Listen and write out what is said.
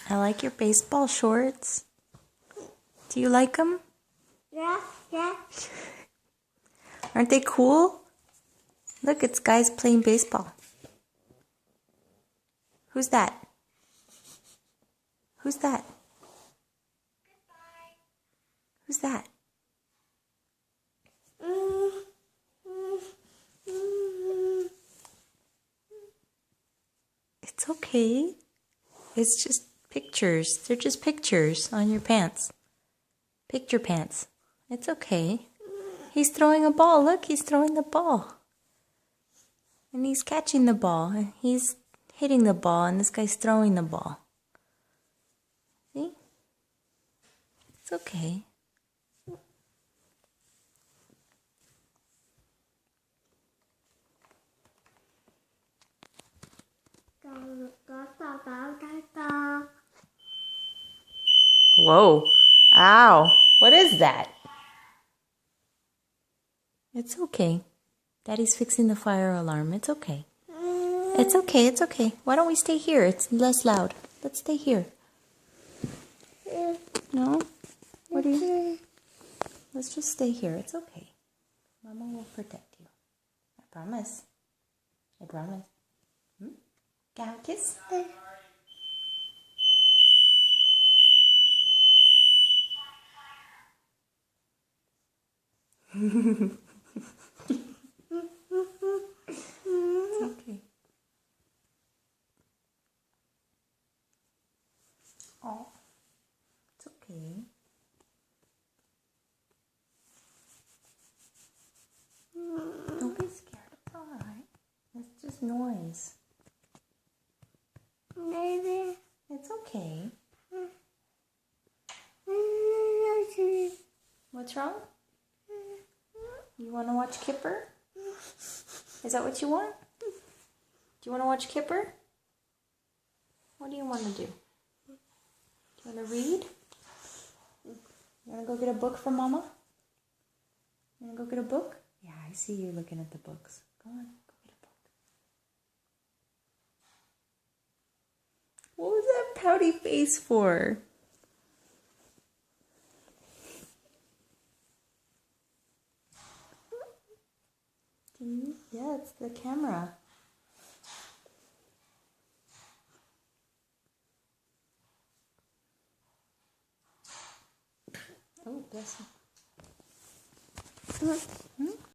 I like your baseball shorts. Do you like them? Yeah, yeah. Aren't they cool? Look, it's guys playing baseball. Who's that? Who's that? Goodbye. Who's that? It's okay. It's just pictures. They're just pictures on your pants. Picture pants. It's okay. He's throwing a ball. Look, he's throwing the ball. And he's catching the ball. And he's hitting the ball. And this guy's throwing the ball. See? It's okay. Whoa. Ow. What is that? It's okay. Daddy's fixing the fire alarm. It's okay. It's okay. It's okay. Why don't we stay here? It's less loud. Let's stay here. No? What do you... Let's just stay here. It's okay. Mama will protect you. I promise. I promise. Can I have a kiss? It's okay. Oh, it's okay. Don't be scared. It's alright. It's just noise. Maybe. It's okay. What's wrong? You want to watch Kipper? Is that what you want? Do you want to watch Kipper? What do you want to do? Do you want to read? You want to go get a book from Mama? You want to go get a book? Yeah, I see you looking at the books. Go on, go get a book. What was that pouty face for? Yeah, it's the camera. Oh, bless you.